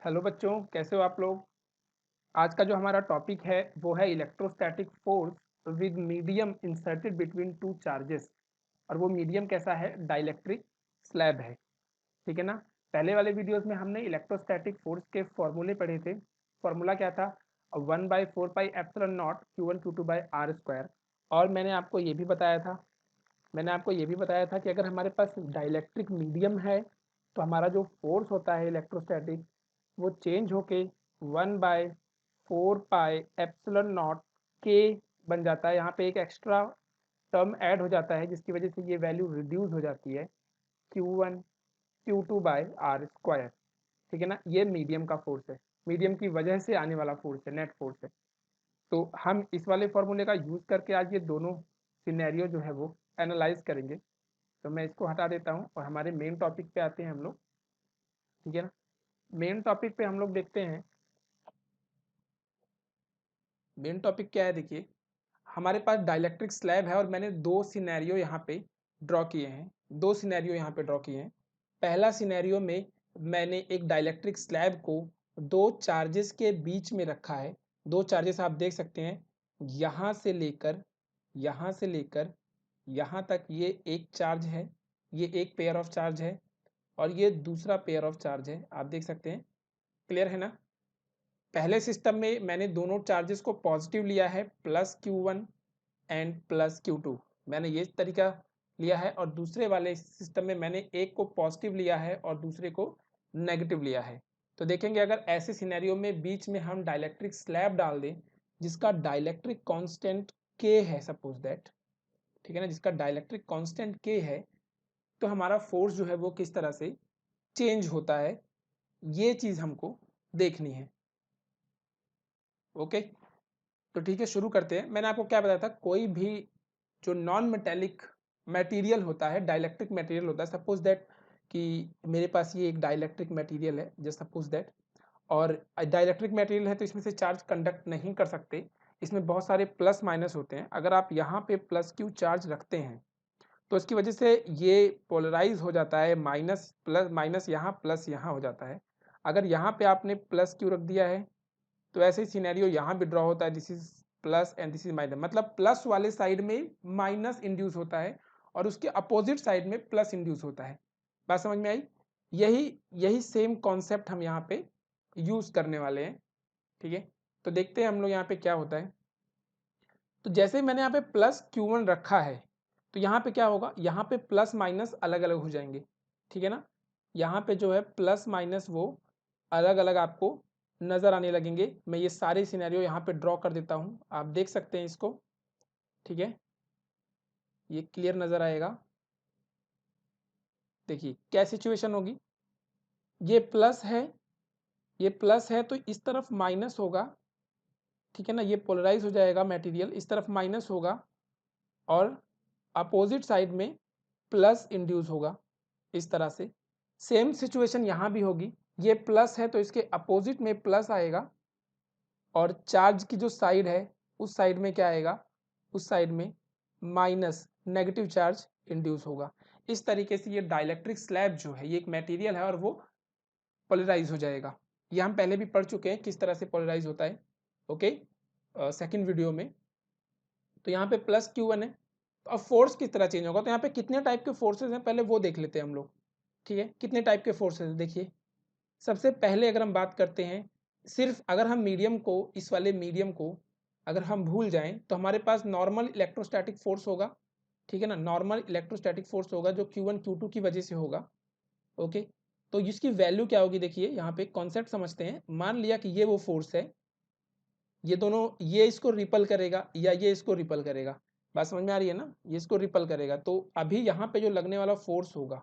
Hello बच्चों, कैसे हो आप लोग। आज का जो हमारा टॉपिक है वो है electrostatic force with medium inserted between two charges. और वो मीडियम कैसा है? डाइलेक्ट्रिक स्लैब है। ठीक है ना। पहले वाले वीडियोस में हमने इलेक्ट्रोस्टैटिक फोर्स के फॉर्मूले पढ़े थे। फॉर्मूला क्या था? 1/4πε0 Q1 Q2/r²। और मैंने आपको ये भी बताया था कि अगर हमारे पास डाइलेक्ट्रिक मीडियम है तो हमारा जो फोर्स होता है इलेक्ट्रोस्टैटिक वो चेंज होके 1/4πε0 के बन जाता है। यहाँ पे एक एक्स्ट्रा टर्म ऐड हो जाता है जिसकी वजह से ये वैल्यू रिड्यूस हो जाती है Q1 Q2/r²। ठीक है ना। ये मीडियम का फोर्स है, मीडियम की वजह से आने वाला फोर्स है, नेट फोर्स है। तो हम इस वाले फॉर्मूले का यूज करके आज ये दोनों सिनेरियो जो है वो एनालाइज करेंगे। तो मैं इसको हटा देता हूँ और हमारे मेन टॉपिक पे आते हैं हम लोग। ठीक है ना। मेन टॉपिक पे हम लोग देखते हैं। मेन टॉपिक क्या है? देखिए, हमारे पास डाइलेक्ट्रिक स्लैब है और मैंने दो सिनेरियो यहाँ पे ड्रॉ किए हैं। पहला सिनेरियो में मैंने एक डाइलेक्ट्रिक स्लैब को दो चार्जेस के बीच में रखा है। दो चार्जेस आप देख सकते हैं, यहाँ से लेकर यहाँ तक ये एक चार्ज है, ये एक पेयर ऑफ चार्ज है और ये दूसरा पेयर ऑफ चार्ज है। आप देख सकते हैं, क्लियर है ना। पहले सिस्टम में मैंने दोनों चार्जेस को पॉजिटिव लिया है, +Q1 एंड +Q2, मैंने ये तरीका लिया है। और दूसरे वाले सिस्टम में मैंने एक को पॉजिटिव लिया है और दूसरे को नेगेटिव लिया है। तो देखेंगे, अगर ऐसे सिनेरियो में बीच में हम डाइलेक्ट्रिक स्लैब डाल दें जिसका डाइलेक्ट्रिक कांस्टेंट K है, सपोज दैट, ठीक है ना, जिसका डाइलेक्ट्रिक कांस्टेंट K है, तो हमारा फोर्स जो है वो किस तरह से चेंज होता है, ये चीज हमको देखनी है। ओके, तो ठीक है, शुरू करते हैं। मैंने आपको क्या बताया था, कोई भी जो नॉन मेटेलिक मटेरियल होता है, डाइलेक्ट्रिक मटेरियल होता है, सपोज दैट कि मेरे पास ये एक डाइलेक्ट्रिक मटेरियल है, जस्ट सपोज दैट। और डाइलेक्ट्रिक मटेरियल है तो इसमें से चार्ज कंडक्ट नहीं कर सकते, इसमें बहुत सारे प्लस माइनस होते हैं। अगर आप यहाँ पे +Q चार्ज रखते हैं तो इसकी वजह से ये पोलराइज हो जाता है, माइनस प्लस माइनस यहाँ प्लस यहाँ हो जाता है। अगर यहाँ पे आपने +Q रख दिया है तो ऐसे ही सिनेरियो यहाँ भी ड्रॉ होता है, this is plus and this is minus, मतलब प्लस वाले साइड में माइनस इंड्यूस होता है और उसके अपोजिट साइड में प्लस इंड्यूस होता है। बात समझ में आई? यही यही सेम कॉन्सेप्ट हम यहाँ पे यूज करने वाले हैं। ठीक है, तो देखते हैं हम लोग यहाँ पे क्या होता है। तो जैसे ही मैंने यहाँ पे +Q1 रखा है तो यहाँ पे क्या होगा, यहाँ पे प्लस माइनस अलग अलग हो जाएंगे। ठीक है ना, यहाँ पे जो है प्लस माइनस वो अलग अलग आपको नजर आने लगेंगे। मैं ये सारे सिनेरियो यहाँ पे ड्रॉ कर देता हूँ, आप देख सकते हैं इसको। ठीक है, ये क्लियर नजर आएगा। देखिए क्या सिचुएशन होगी, ये प्लस है, ये प्लस है तो इस तरफ माइनस होगा। ठीक है ना, ये पोलराइज हो जाएगा मटेरियल, इस तरफ माइनस होगा और अपोजिट साइड में प्लस इंड्यूस होगा इस तरह से। सेम सिचुएशन यहाँ भी होगी, ये प्लस है तो इसके अपोजिट में प्लस आएगा और चार्ज की जो साइड है उस साइड में क्या आएगा, उस साइड में माइनस नेगेटिव चार्ज इंड्यूस होगा। इस तरीके से ये डाइलेक्ट्रिक स्लैब जो है, ये एक मटेरियल है और वो पोलराइज हो जाएगा। ये हम पहले भी पढ़ चुके हैं किस तरह से पोलराइज होता है, ओके, सेकंड वीडियो में। तो यहाँ पे +Q1 है, तो अब फोर्स किस तरह चेंज होगा, तो यहाँ पे कितने टाइप के फोर्सेज हैं पहले वो देख लेते हैं हम लोग। ठीक है, कितने टाइप के फोर्सेज हैं देखिए। सबसे पहले अगर हम बात करते हैं, सिर्फ अगर हम मीडियम को, इस वाले मीडियम को अगर हम भूल जाएं तो हमारे पास नॉर्मल इलेक्ट्रोस्टैटिक फोर्स होगा। ठीक है ना, नॉर्मल इलेक्ट्रोस्टैटिक फोर्स होगा जो Q1 Q2 की वजह से होगा। ओके, तो इसकी वैल्यू क्या होगी, देखिए यहाँ पे कॉन्सेप्ट समझते हैं। मान लिया कि ये वो फोर्स है, ये दोनों, ये इसको रिपल करेगा या ये इसको रिपल करेगा। बात समझ में आ रही है ना, ये इसको रिपल करेगा। तो अभी यहाँ पे जो लगने वाला फोर्स होगा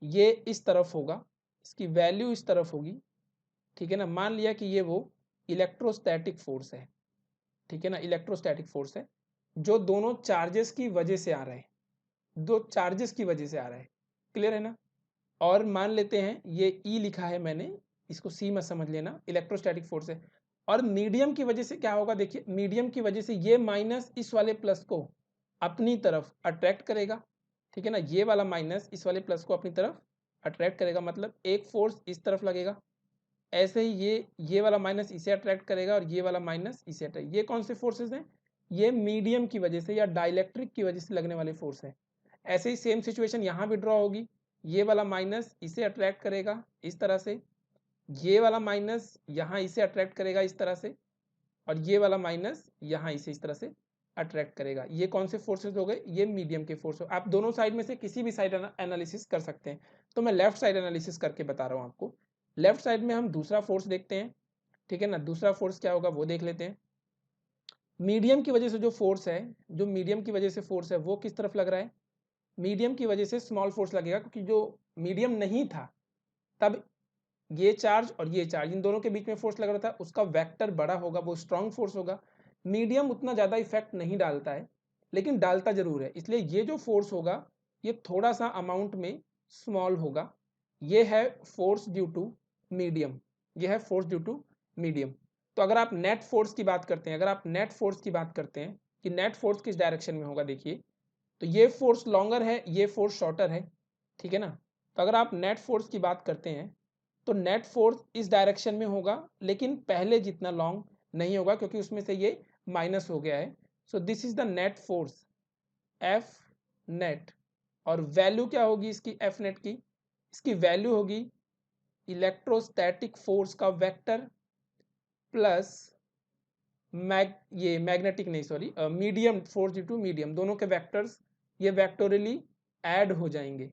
ये इस तरफ होगा, इसकी वैल्यू इस तरफ होगी। ठीक है ना, मान लिया कि ये वो इलेक्ट्रोस्टैटिक फोर्स है। ठीक है ना, इलेक्ट्रोस्टैटिक फोर्स है जो दोनों चार्जेस की वजह से आ रहा है, दो चार्जेस की वजह से आ रहा है। क्लियर है ना। और मान लेते हैं ये E लिखा है मैंने, इसको C मत समझ लेना, इलेक्ट्रोस्टैटिक फोर्स है। और मीडियम की वजह से क्या होगा, देखिए मीडियम की वजह से ये माइनस इस वाले प्लस को अपनी तरफ अट्रैक्ट करेगा। ठीक है ना, ये वाला माइनस इस वाले प्लस को अपनी तरफ अट्रैक्ट करेगा, मतलब एक फोर्स इस तरफ लगेगा ऐसे ही ये वाला माइनस इसे अट्रैक्ट करेगा और ये वाला माइनस इसे अट्रैक्ट। ये कौन से फोर्सेस हैं? ये मीडियम की वजह से या डाइलेक्ट्रिक की वजह से लगने वाले फोर्स है। ऐसे ही सेम सिचुएशन यहाँ भी ड्रॉ होगी, ये वाला माइनस इसे अट्रैक्ट करेगा इस तरह से, ये वाला माइनस यहाँ इसे अट्रैक्ट करेगा इस तरह से, और ये वाला माइनस यहाँ इसे इस तरह से अट्रैक्ट करेगा। ये कौन से फोर्सेस हो गए? ये मीडियम के फोर्स। आप दोनों साइड में से किसी भी साइड एनालिसिस कर सकते हैं, तो मैं लेफ्ट साइड एनालिसिस करके बता रहा हूँ आपको। लेफ्ट साइड में हम दूसरा फोर्स देखते हैं, ठीक है ना। दूसरा फोर्स क्या होगा वो देख लेते हैं। मीडियम की वजह से जो फोर्स है, जो मीडियम की वजह से फोर्स है वो किस तरफ लग रहा है? मीडियम की वजह से स्मॉल फोर्स लगेगा, क्योंकि जो मीडियम नहीं था तब ये चार्ज और ये चार्ज इन दोनों के बीच में फोर्स लग रहा था, उसका वेक्टर बड़ा होगा, वो स्ट्रांग फोर्स होगा। मीडियम उतना ज़्यादा इफेक्ट नहीं डालता है, लेकिन डालता जरूर है, इसलिए ये जो फोर्स होगा ये थोड़ा सा अमाउंट में स्मॉल होगा। ये है फोर्स ड्यू टू मीडियम, ये है फोर्स ड्यू टू मीडियम। तो अगर आप नेट फोर्स की बात करते हैं, अगर आप नेट फोर्स की बात करते हैं कि नेट फोर्स किस डायरेक्शन में होगा, देखिए तो ये फोर्स लॉन्गर है, ये फोर्स शॉर्टर है, ठीक है ना। तो अगर आप नेट फोर्स की बात करते हैं तो नेट फोर्स इस डायरेक्शन में होगा, लेकिन पहले जितना लॉन्ग नहीं होगा, क्योंकि उसमें से ये माइनस हो गया है। So this is the net force F net. और वैल्यू क्या होगी इसकी एफ नेट की? इसकी वैल्यू होगी इलेक्ट्रोस्टैटिक फोर्स का वेक्टर प्लस मैग्नेटिक नहीं sorry medium force due to medium, दोनों के वेक्टर्स ये वेक्टोरियली ऐड हो जाएंगे,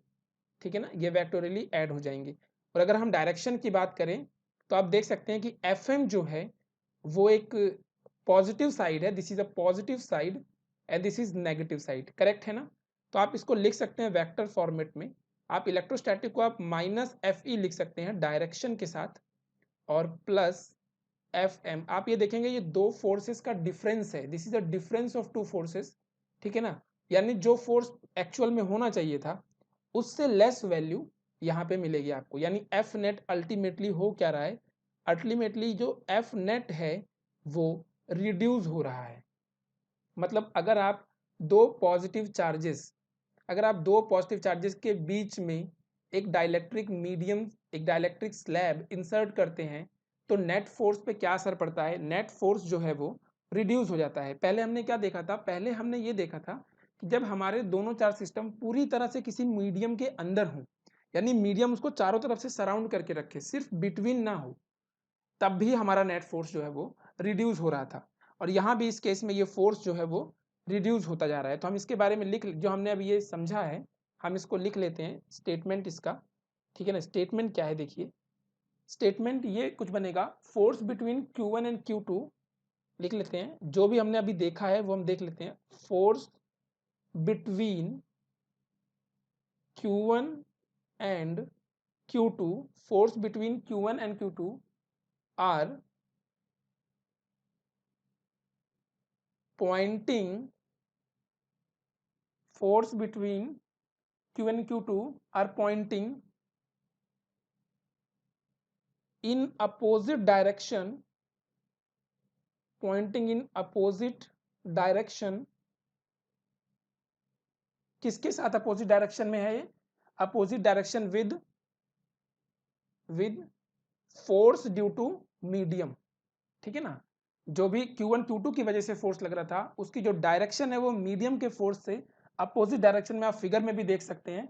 ठीक है ना, ये वेक्टोरियली ऐड हो जाएंगे। और अगर हम डायरेक्शन की बात करें तो आप देख सकते हैं कि एफ एम जो है वो एक पॉजिटिव साइड है, this is a positive side and this is negative side, correct है ना। तो आप इसको लिख सकते हैं वेक्टर फॉर्मेट में। आप इलेक्ट्रोस्टैटिक को आप माइनस एफ ई लिख सकते हैं डायरेक्शन के साथ, और प्लस एफ एम। आप ये देखेंगे ये दो फोर्सेस का डिफरेंस है, this is a difference of two forces, ठीक है ना। यानी जो फोर्स एक्चुअल में होना चाहिए था उससे लेस वैल्यू यहाँ पे मिलेगी आपको। यानी एफ नेट अल्टीमेटली हो क्या रहा है? अल्टीमेटली जो एफ नेट है वो रिड्यूस हो रहा है। मतलब अगर आप दो पॉजिटिव चार्जेस के बीच में एक डाइलेक्ट्रिक मीडियम, एक डाइलेक्ट्रिक स्लैब इंसर्ट करते हैं तो नेट फोर्स पे क्या असर पड़ता है? नेट फोर्स जो है वो रिड्यूस हो जाता है। पहले हमने क्या देखा था? पहले हमने ये देखा था कि जब हमारे दोनों चार्ज सिस्टम पूरी तरह से किसी मीडियम के अंदर हों, यानी मीडियम उसको चारों तरफ से सराउंड करके रखे, सिर्फ बिटवीन ना हो, तब भी हमारा नेट फोर्स जो है वो रिड्यूस हो रहा था। और यहाँ भी इस केस में ये फोर्स जो है वो रिड्यूस होता जा रहा है। तो हम इसके बारे में जो हमने अभी ये समझा है हम इसको लिख लेते हैं स्टेटमेंट इसका, ठीक है ना। स्टेटमेंट क्या है देखिए, स्टेटमेंट ये कुछ बनेगा, force between Q1 and Q2 लिख लेते हैं। जो भी हमने अभी देखा है वो हम देख लेते हैं। Force between Q1 and Q2, force between Q1 and Q2 are pointing, force between Q1 and Q2 are pointing in opposite direction, pointing in opposite direction। किसके साथ अपोजिट डायरेक्शन में है ये? Opposite direction with force due to medium, ठीक है ना। जो भी Q1 Q2 की वजह से फोर्स लग रहा था उसकी जो डायरेक्शन है वो मीडियम के फोर्स से अपोजिट डायरेक्शन में, आप फिगर में भी देख सकते हैं।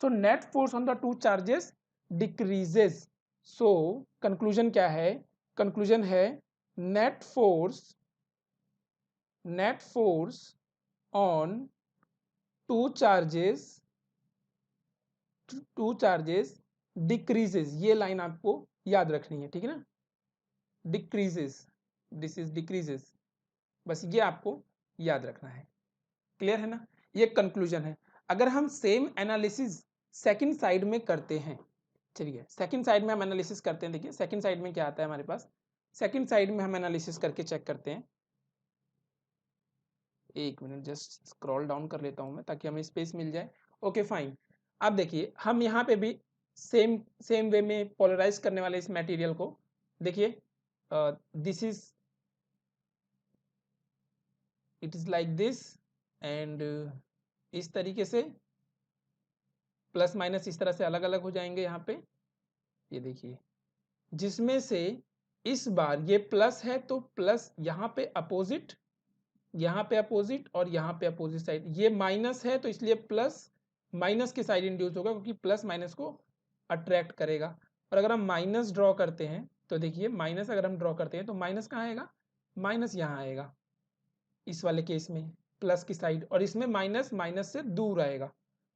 So net force on the two charges decreases. So conclusion क्या है? कंक्लूजन है net force on two charges decreases. ये लाइन आपको याद रखनी है, ठीक है ना। डिक्रीजेस, दिस इज डिक्रीजेस, बस ये आपको याद रखना है। क्लियर है ना? ये कंक्लूजन है। अगर हम सेम एनालिसिस सेकंड साइड में करते हैं, चलिए सेकंड साइड में हम एनालिसिस करते हैं। देखिए सेकंड साइड में क्या आता है हमारे पास, सेकंड साइड में हम एनालिसिस करके चेक करते हैं। एक मिनट जस्ट स्क्रॉल डाउन कर लेता हूं मैं ताकि हमें स्पेस मिल जाए। Okay fine. अब देखिए हम यहाँ पे भी सेम वे में पोलराइज करने वाले इस मटेरियल को देखिए, this is it is like this and इस तरीके से प्लस माइनस इस तरह से अलग अलग हो जाएंगे यहाँ पे। ये देखिए जिसमें से इस बार ये प्लस है तो प्लस यहाँ पे अपोजिट, यहाँ पे अपोजिट और यहाँ पे अपोजिट साइड, ये माइनस है तो इसलिए प्लस माइनस की साइड इंड्यूस होगा क्योंकि प्लस माइनस को अट्रैक्ट करेगा। और अगर हम माइनस ड्रॉ करते हैं तो देखिए माइनस अगर हम ड्रॉ करते हैं तो माइनस कहाँ आएगा, माइनस यहाँ आएगा इस वाले केस में प्लस की साइड, और इसमें माइनस माइनस से दूर आएगा,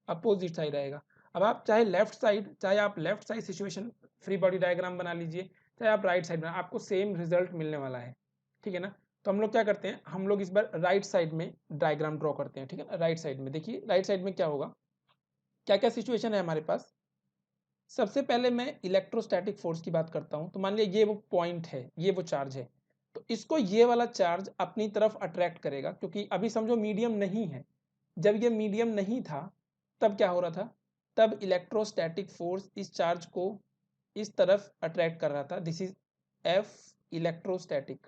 अपोजिट साइड आएगा। अब आप चाहे लेफ्ट साइड, चाहे आप left side situation free body diagram बना लीजिए, चाहे आप राइट साइड बना, आपको सेम रिजल्ट मिलने वाला है, ठीक है ना। तो हम लोग क्या करते हैं, हम लोग इस बार राइट साइड में डायग्राम ड्रॉ करते हैं, ठीक है। राइट साइड में देखिए, राइट साइड में क्या होगा, क्या क्या सिचुएशन है हमारे पास। सबसे पहले मैं इलेक्ट्रोस्टैटिक फोर्स की बात करता हूं, तो मान लिया ये वो पॉइंट है, ये वो चार्ज है, तो इसको ये वाला चार्ज अपनी तरफ अट्रैक्ट करेगा, क्योंकि अभी समझो मीडियम नहीं है, जब ये मीडियम नहीं था तब क्या हो रहा था, तब इलेक्ट्रोस्टैटिक फोर्स इस चार्ज को इस तरफ अट्रैक्ट कर रहा था, दिस इज एफ इलेक्ट्रोस्टैटिक,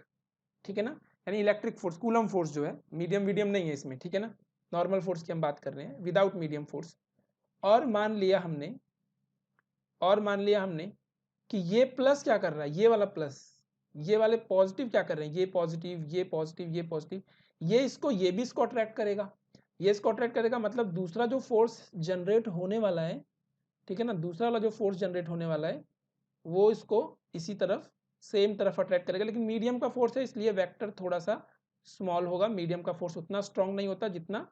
ठीक है ना। यानी इलेक्ट्रिक फोर्स, कूलम फोर्स जो है, मीडियम मीडियम नहीं है इसमें, ठीक है ना, नॉर्मल फोर्स की हम बात कर रहे हैं विदाउट मीडियम फोर्स। और मान लिया हमने, और मान लिया हमने कि ये प्लस क्या कर रहा है, ये वाला प्लस, ये वाले पॉजिटिव क्या कर रहे हैं, ये पॉजिटिव ये पॉजिटिव ये पॉजिटिव, ये इसको, ये भी इसको अट्रैक्ट करेगा, ये इसको अट्रैक्ट करेगा, मतलब दूसरा जो फोर्स जनरेट होने वाला है, ठीक है ना, दूसरा वाला जो फोर्स जनरेट होने वाला है वो इसको इसी तरफ सेम तरफ अट्रैक्ट करेगा। लेकिन मीडियम का फोर्स है इसलिए वेक्टर थोड़ा सा स्मॉल होगा, मीडियम का फोर्स उतना स्ट्रांग नहीं होता जितना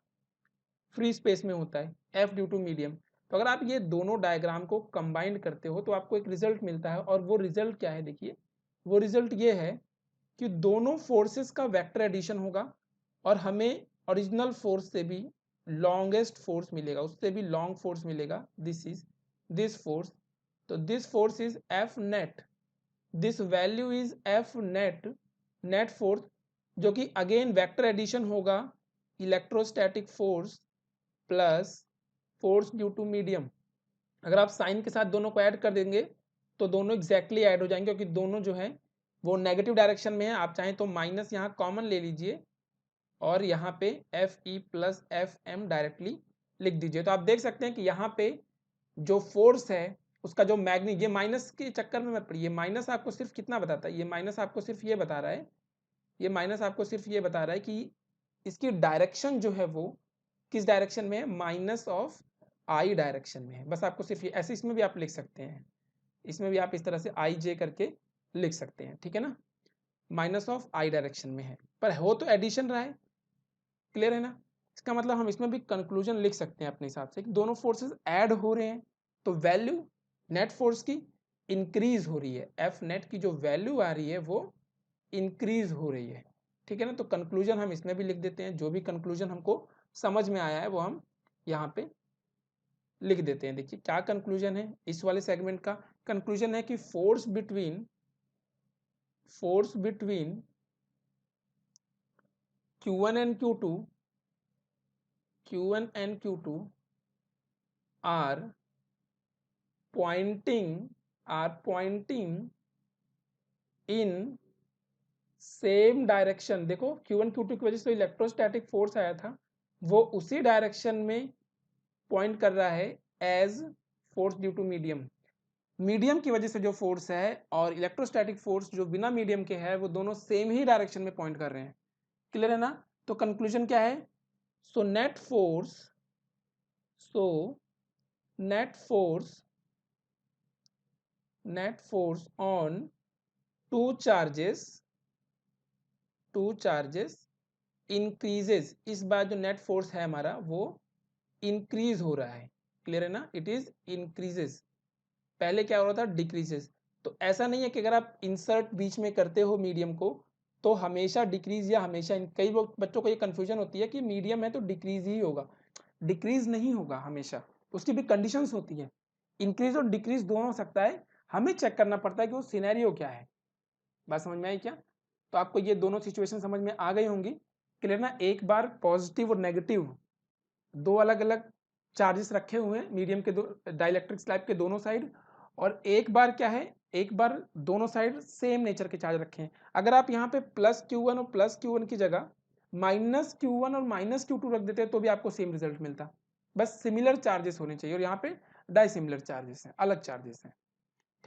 फ्री स्पेस में होता है, एफ ड्यू टू मीडियम। तो अगर आप ये दोनों डायग्राम को कंबाइंड करते हो तो आपको एक रिजल्ट मिलता है, और वो रिजल्ट क्या है, देखिए वो रिजल्ट ये है कि दोनों फोर्सेस का वेक्टर एडिशन होगा, और हमें ओरिजिनल फोर्स से भी लॉन्गेस्ट फोर्स मिलेगा, उससे भी लॉन्ग फोर्स मिलेगा, दिस इज दिस फोर्स। तो this force is F net, this value is F net, net force, जो कि अगेन वेक्टर एडिशन होगा electrostatic force plus force due to medium. अगर आप साइन के साथ दोनों को ऐड कर देंगे तो दोनों एग्जैक्टली ऐड हो जाएंगे, क्योंकि दोनों जो है वो नेगेटिव डायरेक्शन में है। आप चाहें तो माइनस यहाँ कॉमन ले लीजिए और यहाँ पे F E plus F M directly लिख दीजिए। तो आप देख सकते हैं कि यहाँ पे जो फोर्स है उसका जो मैग्नी, ये माइनस के चक्कर में मत पड़िए, माइनस आपको सिर्फ कितना बताता है, ये माइनस आपको सिर्फ ये बता रहा है, ये माइनस आपको सिर्फ ये बता रहा है कि इसकी डायरेक्शन जो है वो किस डायरेक्शन में है, माइनस ऑफ आई डायरेक्शन में है। बस आपको सिर्फ ये, ऐसे इसमें भी आप लिख सकते हैं, इसमें भी आप इस तरह से आई जे करके लिख सकते हैं, ठीक है ना, माइनस ऑफ आई डायरेक्शन में है, पर हो तो एडिशन रहा है, क्लियर है ना। इसका मतलब हम इसमें भी कंक्लूजन लिख सकते हैं अपने हिसाब से कि दोनों फोर्सेस ऐड हो रहे हैं, तो वैल्यू नेट फोर्स की इंक्रीज हो रही है, एफ नेट की जो वैल्यू आ रही है वो इंक्रीज हो रही है, ठीक है ना। तो कंक्लूजन हम इसमें भी लिख देते हैं, जो भी कंक्लूजन हमको समझ में आया है वो हम यहाँ पे लिख देते हैं। देखिए क्या कंक्लूजन है इस वाले सेगमेंट का, कंक्लूजन है कि force between Q1 and Q2 are pointing in same direction. देखो Q1 Q2 की वजह से इलेक्ट्रोस्टैटिक फोर्स आया था वो उसी डायरेक्शन में पॉइंट कर रहा है as force due to medium. Medium की वजह से जो फोर्स है और इलेक्ट्रोस्टैटिक फोर्स जो बिना मीडियम के है वो दोनों सेम ही डायरेक्शन में पॉइंट कर रहे हैं, क्लियर है ना। तो कंक्लूजन क्या है, so net force on two charges increases. इस बार जो नेट फोर्स है हमारा वो इंक्रीज हो रहा है, क्लियर है ना, इट इज इंक्रीजेस, पहले क्या हो रहा था डिक्रीजेस। तो ऐसा नहीं है कि अगर आप इंसर्ट बीच में करते हो मीडियम को तो हमेशा डिक्रीज या हमेशा, कई लोग बच्चों को ये कंफ्यूजन होती है कि मीडियम है तो डिक्रीज ही होगा, डिक्रीज नहीं होगा हमेशा, उसकी भी कंडीशंस होती है, इंक्रीज और डिक्रीज दोनों हो सकता है, हमें चेक करना पड़ता है कि वो सिनेरियो क्या है। बात समझ में आई क्या, तो आपको ये दोनों सिचुएशन समझ में आ गई होंगी, क्लियर ना। एक बार पॉजिटिव और नेगेटिव दो अलग अलग चार्जेस रखे हुए हैं मीडियम के, दो डाइलेक्ट्रिक स्लैब के दोनों साइड, और एक बार क्या है, एक बार दोनों साइड सेम नेचर के चार्ज रखे हैं। अगर आप यहाँ पे प्लस Q1 और प्लस Q1 की जगह माइनस Q1 और माइनस Q2 रख देते तो भी आपको सेम रिजल्ट मिलता, बस सिमिलर चार्जेस होने चाहिए, और यहाँ पे डाई सिमिलर चार्जेस हैं, अलग चार्जेस हैं,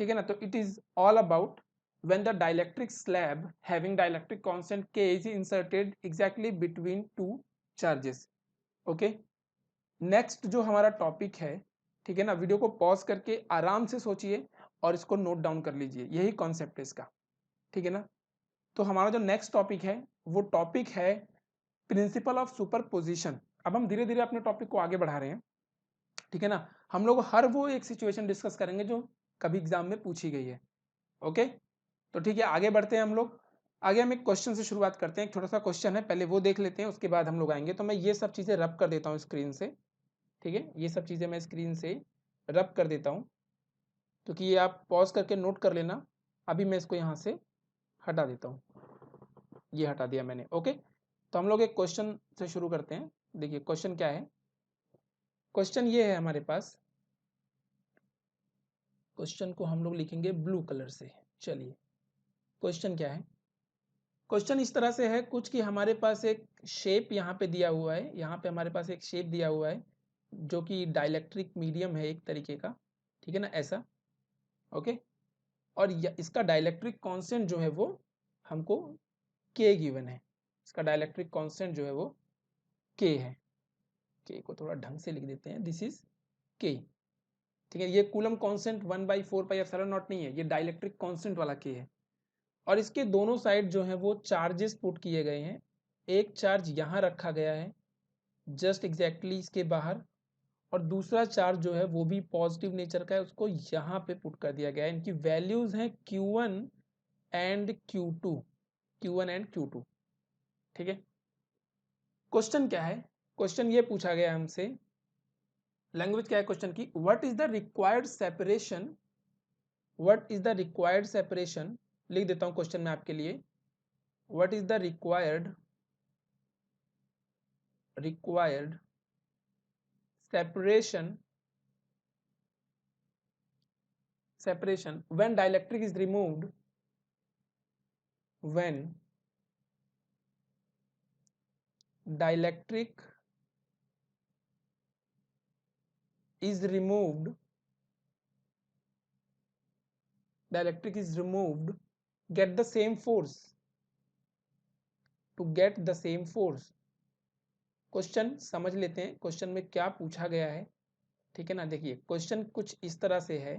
ठीक है ना। तो it is all about when the dielectric slab having dielectric constant K is inserted exactly between two charges. Okay, next जो हमारा टॉपिक है, ठीक है ना, वीडियो को पॉज करके आराम से सोचिए और इसको नोट डाउन कर लीजिए, यही कॉन्सेप्ट है इसका, ठीक है ना। तो हमारा जो नेक्स्ट टॉपिक है वो टॉपिक है प्रिंसिपल ऑफ सुपरपोजिशन। अब हम धीरे धीरे अपने टॉपिक को आगे बढ़ा रहे हैं, ठीक है ना। हम लोग हर वो एक सिचुएशन डिस्कस करेंगे जो कभी एग्जाम में पूछी गई है। ओके, तो ठीक है, आगे बढ़ते हैं हम लोग। आगे हम एक क्वेश्चन से शुरुआत करते हैं। एक छोटा सा क्वेश्चन है, पहले वो देख लेते हैं, उसके बाद हम लोग आएंगे। तो मैं ये सब चीज़ें रब कर देता हूँ स्क्रीन से, ठीक है, ये सब चीज़ें मैं स्क्रीन से रब कर देता हूँ, क्योंकि ये आप पॉज करके नोट कर लेना। अभी मैं इसको यहाँ से हटा देता हूँ, ये हटा दिया मैंने। ओके, तो हम लोग एक क्वेश्चन से शुरू करते हैं। देखिए क्वेश्चन क्या है। क्वेश्चन ये है हमारे पास, क्वेश्चन को हम लोग लिखेंगे ब्लू कलर से। चलिए, क्वेश्चन क्या है। क्वेश्चन इस तरह से है कुछ कि हमारे पास एक शेप यहाँ पे दिया हुआ है, यहाँ पे हमारे पास एक शेप दिया हुआ है जो कि डाइलेक्ट्रिक मीडियम है एक तरीके का, ठीक है ना, ऐसा। ओके, और इसका डाइलेक्ट्रिक कांस्टेंट जो है वो हमको के गिवन है। इसका डाइलेक्ट्रिक कांस्टेंट जो है वो के है। के को थोड़ा ढंग से लिख देते हैं, दिस इज के, ठीक है। ये कूलम कांस्टेंट 1/4πε0 नहीं है, ये डाइलेक्ट्रिक कांस्टेंट वाला के है। और इसके दोनों साइड जो है वो चार्जेस पुट किए गए हैं। एक चार्ज यहाँ रखा गया है जस्ट एग्जैक्टली इसके बाहर, और दूसरा चार्ज जो है वो भी पॉजिटिव नेचर का है, उसको यहाँ पे पुट कर दिया गया है। इनकी वैल्यूज हैं Q1 and Q2, Q1 and Q2, ठीक है। क्वेश्चन क्या है, क्वेश्चन ये पूछा गया हमसे, लैंग्वेज क्या है क्वेश्चन की, what is the required separation, what is the required separation, लिख देता हूं क्वेश्चन में आपके लिए, what is the required separation when dielectric is removed, when dielectric is removed, get the same force, to get the same force। Question समझ लेते हैं, question में क्या पूछा गया है, ठीक है ना। देखिए क्वेश्चन कुछ इस तरह से है।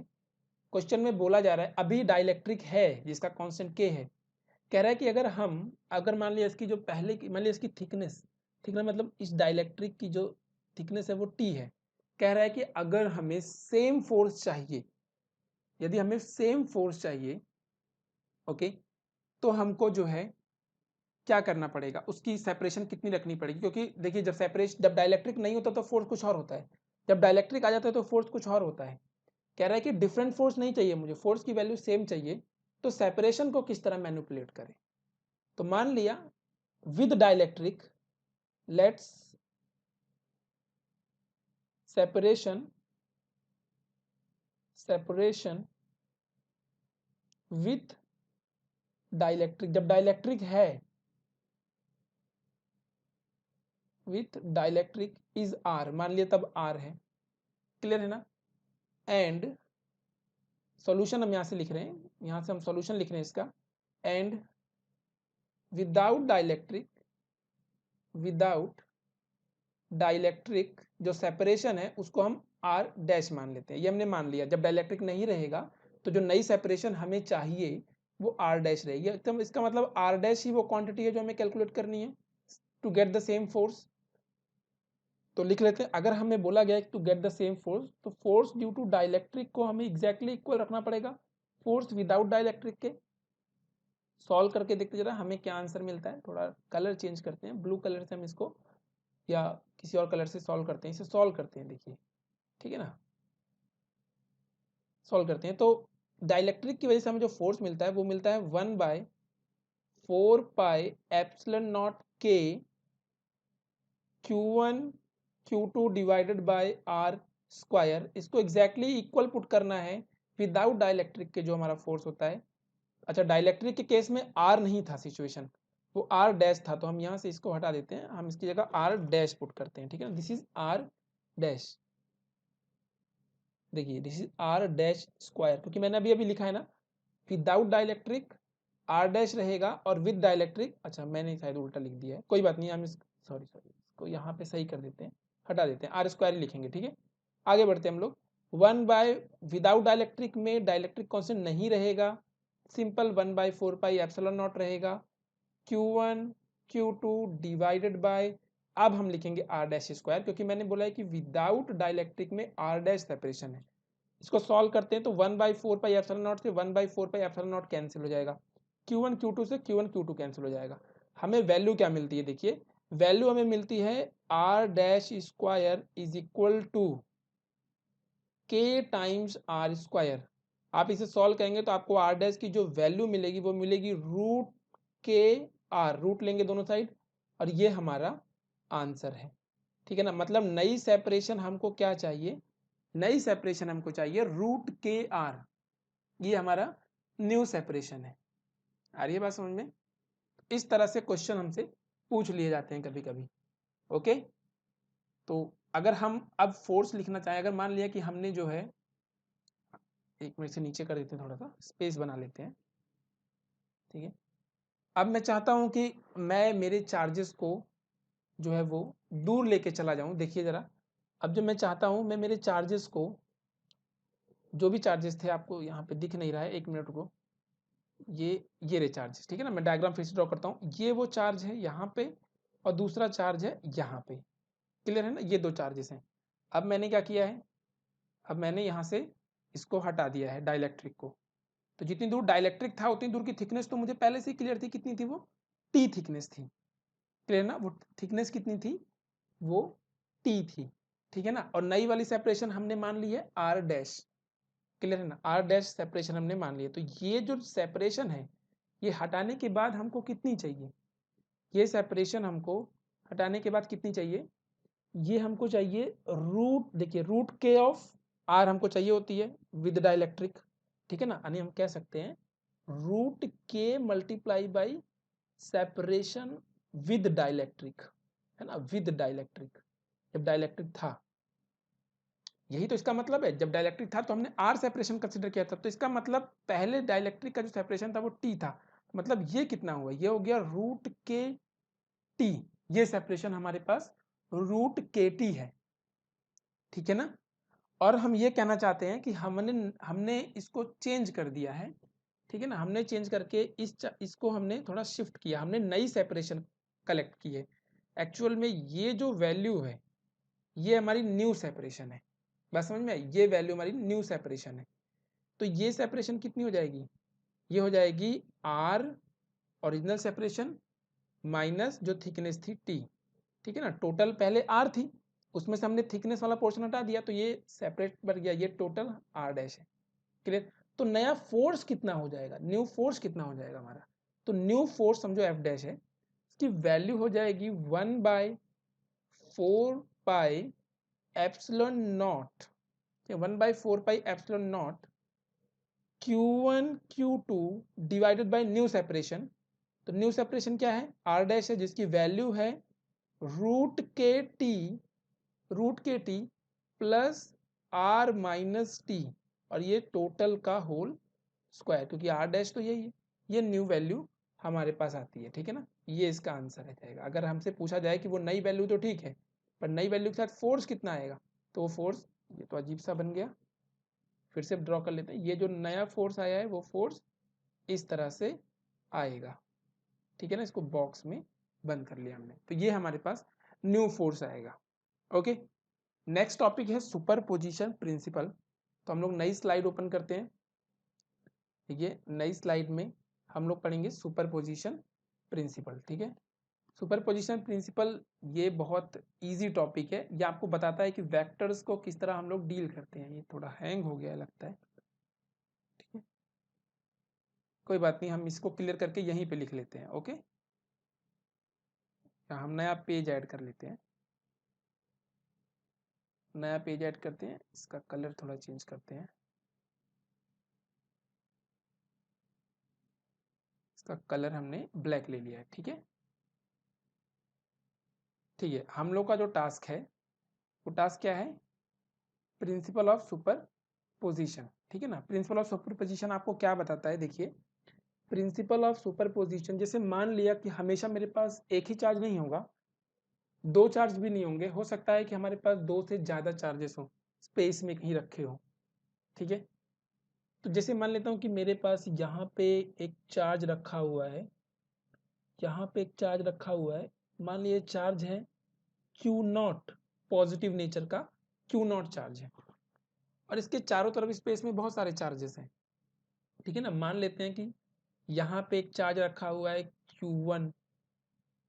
क्वेश्चन में बोला जा रहा है अभी डाइलेक्ट्रिक है जिसका कांस्टेंट के है, कह रहा है कि अगर मान लिया इसकी जो पहले की, मान लिया इसकी थिकनेस मतलब इस डाइलेक्ट्रिक की जो थिकनेस है वो टी है, कह रहा है कि अगर हमें सेम फोर्स चाहिए, यदि हमें सेम फोर्स चाहिए, ओके, तो हमको जो है क्या करना पड़ेगा, उसकी सेपरेशन कितनी रखनी पड़ेगी। क्योंकि देखिए जब डाइलेक्ट्रिक नहीं होता तो फोर्स कुछ और होता है, जब डाइलेक्ट्रिक आ जाता है तो फोर्स कुछ और होता है। कह रहा है कि डिफरेंट फोर्स नहीं चाहिए मुझे, फोर्स की वैल्यू सेम चाहिए, तो सेपरेशन को किस तरह मैनिपुलेट करें। तो मान लिया with dielectric, let's separation with dielectric, जब डाइलेक्ट्रिक है, विथ डाइलेक्ट्रिक इज आर, मान लिया तब आर है, क्लियर है ना। एंड सॉल्यूशन हम यहां से लिख रहे हैं, यहां से हम सॉल्यूशन लिख रहे हैं इसका, एंड विदाउट डाइलेक्ट्रिक जो सेपरेशन है उसको हम आर डैश मान लेते हैं। ये हमने मान लिया, जब डाइलेक्ट्रिक नहीं रहेगा तो जो नई सेपरेशन हमें चाहिए वो आर डैश रहेगी। एकदम इसका मतलब आर डैश ही वो क्वांटिटी है जो हमें कैलकुलेट करनी है to get the same force. तो लिख लेते हैं, अगर हमें बोला गया है to get the same force, तो फोर्स ड्यू टू डाइलेक्ट्रिक को हमें एग्जैक्टली इक्वल रखना पड़ेगा फोर्स विदाउट डाइलेक्ट्रिक के। सॉल्व करके देखते जरा हमें क्या आंसर मिलता है। थोड़ा कलर चेंज करते हैं, ब्लू कलर से हम इसको या किसी और कलर से सॉल्व करते हैं, इसे सॉल्व करते हैं, देखिए ठीक है ना। सॉल्व करते हैं तो डाइलेक्ट्रिक की वजह से हमें जो फोर्स मिलता है वो मिलता है 1/4πε0 के Q1 Q2 divided by R square. इसको एग्जैक्टली इक्वल पुट करना है विदाउट डाइलेक्ट्रिक के जो हमारा फोर्स होता है। अच्छा, डाइलेक्ट्रिक के केस में आर नहीं था सिचुएशन, वो आर डैश था, तो हम यहाँ से इसको हटा देते हैं, हम इसकी जगह आर डैश पुट करते हैं, ठीक है ना। दिस इज आर डैश, देखिए this is R dash square, क्योंकि मैंने अभी अभी लिखा है ना, विदाउट डाइलेक्ट्रिक आर डैश रहेगा और विद डाइलेक्ट्रिक, अच्छा मैंने शायद उल्टा लिख दिया है, कोई बात नहीं, हम सॉरी इसको यहाँ पे सही कर देते हैं, हटा देते हैं, आर स्क्वायर ही लिखेंगे, ठीक है। आगे बढ़ते हैं हम लोग। 1 विदाउट डाइलेक्ट्रिक में डाइलेक्ट्रिक कांस्टेंट नहीं रहेगा, सिंपल 1/4 पाई एप्सिलॉन नॉट रहेगा, Q1 Q2 डिवाइडेड बाय, अब हम लिखेंगे आर डैश स्क्वायर, क्योंकि मैंने बोला है कि विदाउट डाइलेक्ट्रिक में आर डैश सेपरेशन है। इसको सॉल्व करते हैं तो 1/4 पाई एप्सिलॉन नॉट से 1/4 पाई एप्सिलॉन नॉट कैंसिल हो जाएगा, Q1 Q2 से Q1 Q2 कैंसिल हो जाएगा। हमें वैल्यू क्या मिलती है, देखिए वैल्यू हमें मिलती है R dash square is equal to K times R square. आप इसे सॉल्व करेंगे तो आपको आर डैश की जो वैल्यू मिलेगी वो मिलेगी रूट के आर, रूट लेंगे दोनों साइड, और ये हमारा आंसर है, ठीक है ना। मतलब नई सेपरेशन हमको क्या चाहिए, नई सेपरेशन हमको चाहिए रूट के आर, ये हमारा न्यू सेपरेशन है। आ रही है बात समझ में? इस तरह से क्वेश्चन हमसे पूछ लिए जाते हैं कभी कभी, ओके। तो अगर हम अब फोर्स लिखना चाहें, अगर मान लिया कि हमने जो है, एक मिनट से नीचे कर देते हैं, थोड़ा सा स्पेस बना लेते हैं, ठीक है। अब मैं चाहता हूं कि मैं मेरे चार्जेस को जो है वो दूर लेके चला जाऊं, देखिए जरा। अब जो मैं चाहता हूं, मैं मेरे चार्जेस को, जो भी चार्जेस थे, आपको यहाँ पे दिख नहीं रहा है, एक मिनट को, ये रे चार्जेस, ठीक है ना। मैं डायग्राम फिर से ड्रॉ करता हूँ, ये वो चार्ज है यहाँ पे और दूसरा चार्ज है यहाँ पे, क्लियर है ना, ये दो चार्जेस हैं। अब मैंने क्या किया है, अब मैंने यहाँ से इसको हटा दिया है डाइलेक्ट्रिक को, तो जितनी दूर डाइलेक्ट्रिक था उतनी दूर की थिकनेस तो मुझे पहले से ही क्लियर थी, कितनी थी वो, टी थिकनेस थी, क्लियर ना। वो थिकनेस कितनी थी, वो टी थी, ठीक है ना। और नई वाली सेपरेशन हमने मान ली है आर डैश, क्लियर है ना, आर डैश सेपरेशन हमने मान ली है। तो ये जो सेपरेशन है, ये हटाने के बाद हमको कितनी चाहिए, ये सेपरेशन हमको हटाने के बाद कितनी चाहिए, ये हमको चाहिए रूट, देखिए रूट के ऑफ आर हमको चाहिए होती है विद डाइलेक्ट्रिक, ठीक है ना। यानी हम कह सकते हैं रूट के multiply by separation with dielectric, है ना, विद डाइलेक्ट्रिक, जब डाइलेक्ट्रिक था, यही तो इसका मतलब है। जब डाइलेक्ट्रिक था तो हमने आर सेपरेशन कंसिडर किया था, तो इसका मतलब पहले डाइलेक्ट्रिक का जो सेपरेशन था वो टी था, मतलब ये कितना हुआ, ये हो गया रूट के टी, ये सेपरेशन हमारे पास रूट के टी है, ठीक है ना। और हम ये कहना चाहते हैं कि हमने हमने इसको चेंज कर दिया है, ठीक है ना, हमने चेंज करके इसको हमने थोड़ा शिफ्ट किया, हमने नई सेपरेशन कलेक्ट की है। एक्चुअल में ये जो वैल्यू है ये हमारी न्यू सेपरेशन है, बस समझ में आई, ये वैल्यू हमारी न्यू सेपरेशन है। तो ये सेपरेशन कितनी हो जाएगी, ये हो जाएगी आर ओरिजिनल सेपरेशन माइनस जो थिकनेस थी टी, ठीक है ना। टोटल पहले आर थी, उसमें से हमने थिकनेस वाला पोर्शन हटा दिया, तो ये सेपरेट बन गया, ये टोटल आर डैश है, क्लियर। तो नया फोर्स कितना हो जाएगा, न्यू फोर्स कितना हो जाएगा हमारा, तो न्यू फोर्स समझो एफ डैश है, इसकी वैल्यू हो जाएगी 1/4 pi epsilon not, 1/4 pi epsilon not Q1 Q2 divided bye new separation. तो न्यू सेपरेशन क्या है, आर डैश है, जिसकी वैल्यू है रूट के T plus R minus T, और ये टोटल का होल स्क्वायर, क्योंकि आर डैश तो यही है, ये न्यू वैल्यू हमारे पास आती है, ठीक है ना। ये इसका आंसर रह जाएगा। अगर हमसे पूछा जाए कि वो नई वैल्यू तो ठीक है, पर नई वैल्यू के साथ फोर्स कितना आएगा, तो वो फोर्स, ये तो अजीब सा बन गया, फिर से ड्रॉ कर लेते हैं। ये जो नया फोर्स आया है वो फोर्स इस तरह से आएगा, ठीक है ना, इसको बॉक्स में बंद कर लिया हमने, तो ये हमारे पास न्यू फोर्स आएगा, ओके। नेक्स्ट टॉपिक है सुपरपोजिशन प्रिंसिपल। तो हम लोग नई स्लाइड ओपन करते हैं, ठीक है, नई स्लाइड में हम लोग पढ़ेंगे सुपरपोजिशन प्रिंसिपल, ठीक है। सुपरपोजिशन प्रिंसिपल ये बहुत इजी टॉपिक है, ये आपको बताता है कि वेक्टर्स को किस तरह हम लोग डील करते हैं। ये थोड़ा हैंग हो गया लगता है, ठीक है, कोई बात नहीं, हम इसको क्लियर करके यहीं पे लिख लेते हैं, ओके। हम नया पेज ऐड कर लेते हैं, नया पेज ऐड करते हैं, इसका कलर थोड़ा चेंज करते हैं, इसका कलर हमने ब्लैक ले लिया है, ठीक है। हम लोग का जो टास्क है वो टास्क क्या है, प्रिंसिपल ऑफ सुपर सुपरपोजिशन, ठीक है ना। प्रिंसिपल ऑफ सुपरपोजिशन आपको क्या बताता है, देखिए प्रिंसिपल ऑफ सुपरपोजिशन, जैसे मान लिया कि हमेशा मेरे पास एक ही चार्ज नहीं होगा, दो चार्ज भी नहीं होंगे, हो सकता है कि हमारे पास दो से ज़्यादा चार्जेस हो, स्पेस में कहीं रखे हो, ठीक है। तो जैसे मान लेता हूँ कि मेरे पास यहाँ पे एक चार्ज रखा हुआ है, यहाँ पे एक चार्ज रखा हुआ है, मान लीजिए चार्ज है Q0, पॉजिटिव नेचर का Q0 चार्ज है, और इसके चारों तरफ स्पेस में बहुत सारे चार्जेस हैं, ठीक है ना। मान लेते हैं कि यहाँ पे एक चार्ज रखा हुआ है Q1,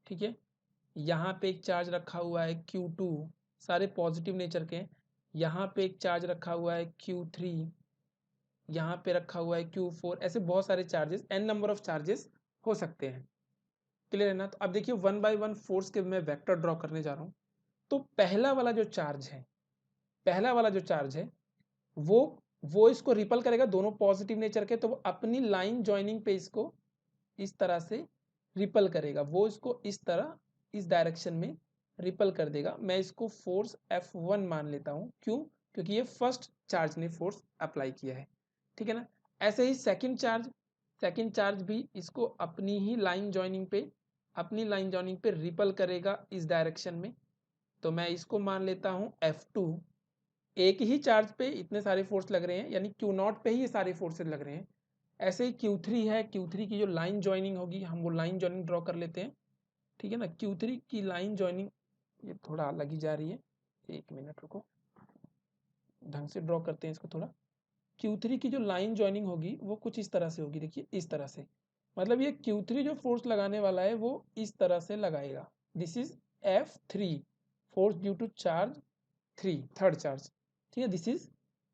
ठीक है, यहाँ पे एक चार्ज रखा हुआ है Q2, सारे पॉजिटिव नेचर के। यहाँ पे एक चार्ज रखा हुआ है Q3, यहाँ पे रखा हुआ है Q4, ऐसे बहुत सारे charges, n number of charges हो सकते हैं, क्लियर है ना। तो अब देखिए वन बाय वन फोर्स के मैं वेक्टर ड्रॉ करने जा रहा हूँ। तो पहला वाला जो चार्ज है, पहला वाला जो चार्ज है वो इसको रिपल करेगा, दोनों पॉजिटिव नेचर के, तो वो अपनी लाइन ज्वाइनिंग पे इसको इस तरह से रिपल करेगा, वो इसको इस तरह इस डायरेक्शन में रिपल कर देगा। मैं इसको फोर्स F1 मान लेता हूँ, क्यों, क्योंकि ये फर्स्ट चार्ज ने फोर्स अप्लाई किया है, ठीक है ना। ऐसे ही सेकंड चार्ज भी इसको अपनी ही लाइन ज्वाइनिंग पे रिपल करेगा इस डायरेक्शन में, तो मैं इसको मान लेता हूँ F2। एक ही चार्ज पे इतने सारे फोर्स लग रहे हैं, यानी Q0 पे ही ये सारे फोर्सेस लग रहे हैं। ऐसे ही Q3 है, Q3 की जो लाइन ज्वाइनिंग होगी, हम वो लाइन ज्वाइनिंग ड्रॉ कर लेते हैं, ठीक है ना। Q3 की लाइन ज्वाइनिंग ये थोड़ा अलग ही जा रही है, एक मिनट रुको, ढंग से ड्रॉ करते हैं इसको थोड़ा। Q3 की जो लाइन ज्वाइनिंग होगी वो कुछ इस तरह से होगी, देखिए इस तरह से, मतलब ये Q3 जो फोर्स लगाने वाला है वो इस तरह से लगाएगा। This is F3, force due to charge 3, third charge, ठीक है, दिस इज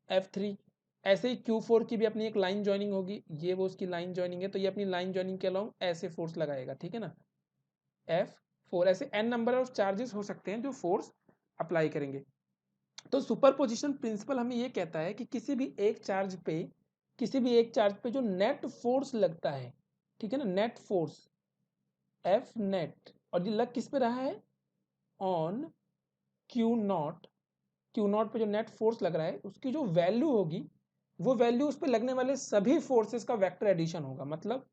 F3। ऐसे ही Q4 की भी अपनी एक लाइन ज्वाइनिंग होगी, ये वो उसकी लाइन ज्वाइनिंग है, तो ये अपनी लाइन ज्वाइनिंग के अलाउंग ऐसे फोर्स लगाएगा, ठीक है ना, F4। ऐसे n नंबर ऑफ चार्जेस हो सकते हैं जो फोर्स अप्लाई करेंगे। तो सुपरपोजिशन प्रिंसिपल हमें ये कहता है कि किसी भी एक चार्ज पे जो नेट फोर्स लगता है, ठीक है ना, नेट फोर्स F नेट, और ये लग किस पे रहा है, ऑन Q0, Q0 पे जो नेट फोर्स लग रहा है उसकी जो वैल्यू होगी, वो वैल्यू उस पे लगने वाले सभी फोर्सेस का वेक्टर एडिशन होगा, मतलब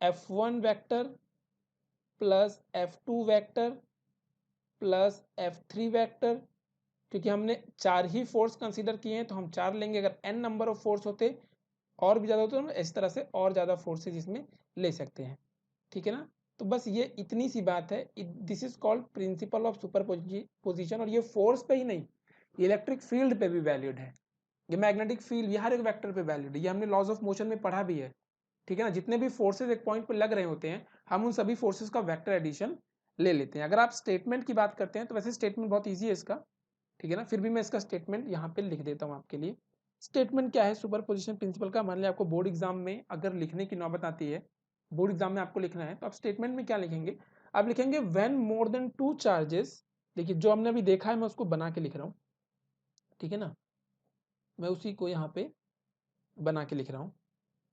F1 vector plus F2 vector plus F3 vector, क्योंकि हमने चार ही फोर्स कंसीडर किए हैं तो हम चार लेंगे, अगर n नंबर ऑफ फोर्स होते और भी ज़्यादा होते तो हम इस तरह से और ज़्यादा फोर्सेज इसमें ले सकते हैं, ठीक है ना। तो बस ये इतनी सी बात है, this is called principle of superposition. और ये फोर्स पे ही नहीं, इलेक्ट्रिक फील्ड पे भी वैलिड है, ये मैग्नेटिक फील्ड, ये हर एक वेक्टर पे वैलिड है, ये हमने लॉज ऑफ मोशन में पढ़ा भी है, ठीक है ना। जितने भी फोर्सेज एक पॉइंट पे लग रहे होते हैं, हम उन सभी फोर्सेज का वेक्टर एडिशन ले लेते हैं। अगर आप स्टेटमेंट की बात करते हैं तो वैसे स्टेटमेंट बहुत ईजी है इसका, ठीक है ना, फिर भी मैं इसका स्टेटमेंट यहाँ पे लिख देता हूँ आपके लिए। स्टेटमेंट क्या है सुपरपोजिशन प्रिंसिपल का, मान लिया आपको बोर्ड एग्जाम में अगर लिखने की नौबत आती है, बोर्ड एग्जाम में आपको लिखना है, तो आप स्टेटमेंट में क्या लिखेंगे, आप लिखेंगे when more than two charges. देखिए जो हमने अभी देखा है मैं उसको बना के लिख रहा हूँ, ठीक है ना, मैं उसी को यहाँ पे बना के लिख रहा हूँ।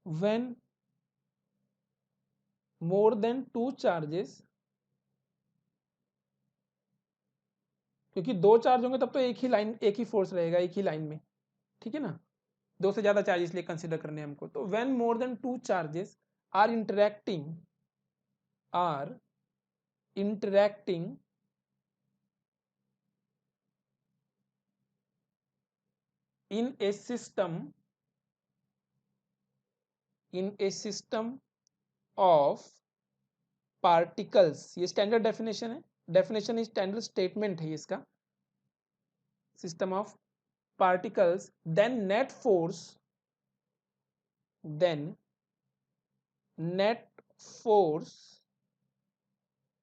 When more than two charges, क्योंकि दो चार्ज होंगे तब तो एक ही फोर्स रहेगा एक ही लाइन में, ठीक है ना, दो से ज्यादा चार्ज इसलिए कंसिडर करने हैं हमको। तो when more than two charges are interacting in a system of particles, ये स्टैंडर्ड डेफिनेशन है, डेफिनेशन स्टैंडर्ड स्टेटमेंट है इसका, system of particles, then net force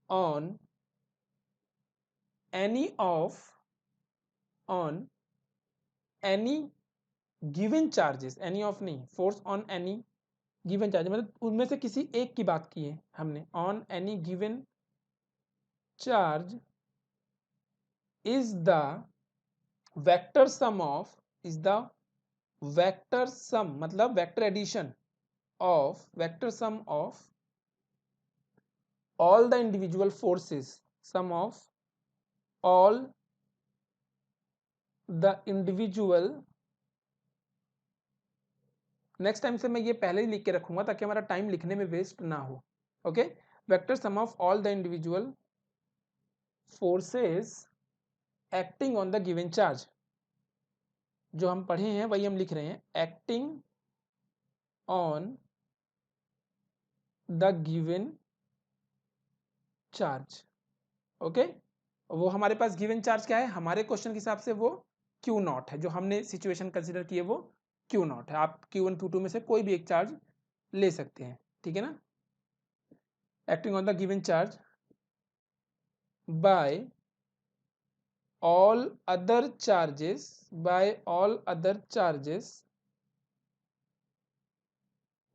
on any given charges, any of नहीं, force on any given charge, मतलब उनमें से किसी एक की बात की है हमने, on any given charge is the vector sum मतलब vector addition of all the individual forces, sum of all the individual next time से मैं ये पहले ही लिख के रखूंगा ताकि हमारा टाइम लिखने में वेस्ट ना हो। Okay, vector sum of all the individual forces acting on the given charge, जो हम पढ़े हैं वही हम लिख रहे हैं, acting on the given charge. Okay, वो हमारे पास गिवन चार्ज क्या है, हमारे क्वेश्चन के हिसाब से वो क्यू नॉट है, जो हमने सिचुएशन कंसिडर की है वो क्यू नॉट है। आप Q1 Q2 में से कोई भी एक चार्ज ले सकते हैं, ठीक है ना। Acting on the given charge by all other charges, by all other charges,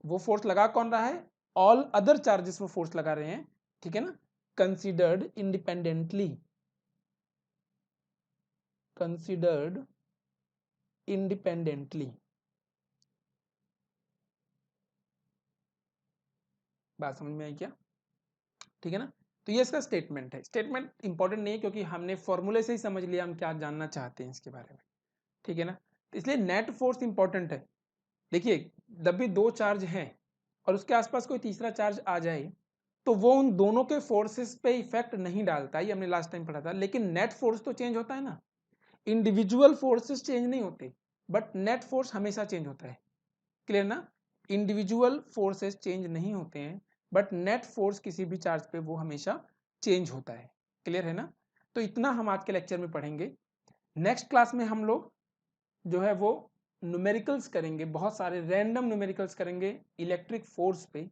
वो फोर्स लगा कौन रहा है, ऑल अदर चार्जेस वो फोर्स लगा रहे हैं, ठीक है ना, कंसिडर्ड इंडिपेंडेंटली, कंसिडर्ड इंडिपेंडेंटली। बात समझ में आई क्या, ठीक है ना। तो ये इसका स्टेटमेंट है। स्टेटमेंट इंपॉर्टेंट नहीं है क्योंकि हमने फॉर्मूले से ही समझ लिया हम क्या जानना चाहते हैं इसके बारे में, ठीक है ना। तो इसलिए नेट फोर्स इंपॉर्टेंट है। देखिए, जब भी दो चार्ज हैं और उसके आसपास कोई तीसरा चार्ज आ जाए तो वो उन दोनों के फोर्सेस पे इफेक्ट नहीं डालता, ये हमने लास्ट टाइम पढ़ा था। लेकिन नेट फोर्स तो चेंज होता है ना, इंडिविजुअल फोर्सेस चेंज नहीं होते, बट नेट फोर्स हमेशा चेंज होता है। क्लियर ना, इंडिविजुअल फोर्सेस चेंज नहीं होते हैं, बट नेट फोर्स किसी भी चार्ज पे वो हमेशा चेंज होता है। क्लियर है ना। तो इतना हम आज के लेक्चर में पढ़ेंगे। नेक्स्ट क्लास में हम लोग जो है वो न्यूमेरिकल्स करेंगे, बहुत सारे रैंडम न्यूमेरिकल्स करेंगे इलेक्ट्रिक फोर्स पे,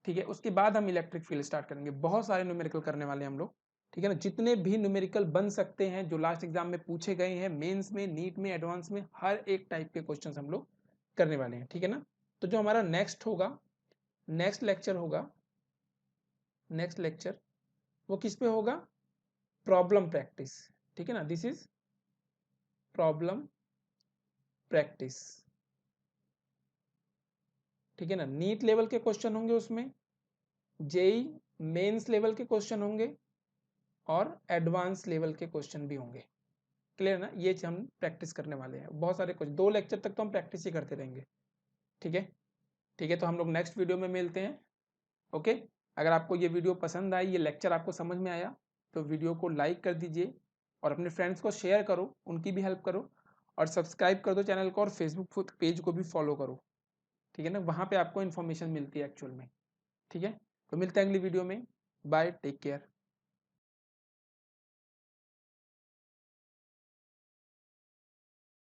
ठीक है। उसके बाद हम इलेक्ट्रिक फील्ड स्टार्ट करेंगे, बहुत सारे न्यूमेरिकल करने वाले हैं हम लोग, ठीक है ना। जितने भी न्यूमेरिकल बन सकते हैं जो लास्ट एग्जाम में पूछे गए हैं, मेंस में, नीट में, एडवांस में, हर एक टाइप के क्वेश्चंस हम लोग करने वाले हैं, ठीक है ना। तो जो हमारा नेक्स्ट होगा, नेक्स्ट लेक्चर होगा, नेक्स्ट लेक्चर वो किस पे होगा, प्रॉब्लम प्रैक्टिस, ठीक है ना। दिस इज प्रॉब्लम प्रैक्टिस, ठीक है ना। नीट लेवल के क्वेश्चन होंगे उसमें, जेई मेंस लेवल के क्वेश्चन होंगे और एडवांस लेवल के क्वेश्चन भी होंगे। क्लियर ना, ये हम प्रैक्टिस करने वाले हैं। बहुत सारे कुछ 2 लेक्चर तक तो हम प्रैक्टिस ही करते रहेंगे, ठीक है। ठीक है, तो हम लोग नेक्स्ट वीडियो में मिलते हैं। ओके, अगर आपको ये वीडियो पसंद आई, ये लेक्चर आपको समझ में आया, तो वीडियो को लाइक कर दीजिए और अपने फ्रेंड्स को शेयर करो, उनकी भी हेल्प करो, और सब्सक्राइब कर दो चैनल को, और फेसबुक पेज को भी फॉलो करो, ठीक है ना। वहाँ पे आपको इन्फॉर्मेशन मिलती है एक्चुअल में, ठीक है। तो मिलते हैं अगली वीडियो में। Bye, take care.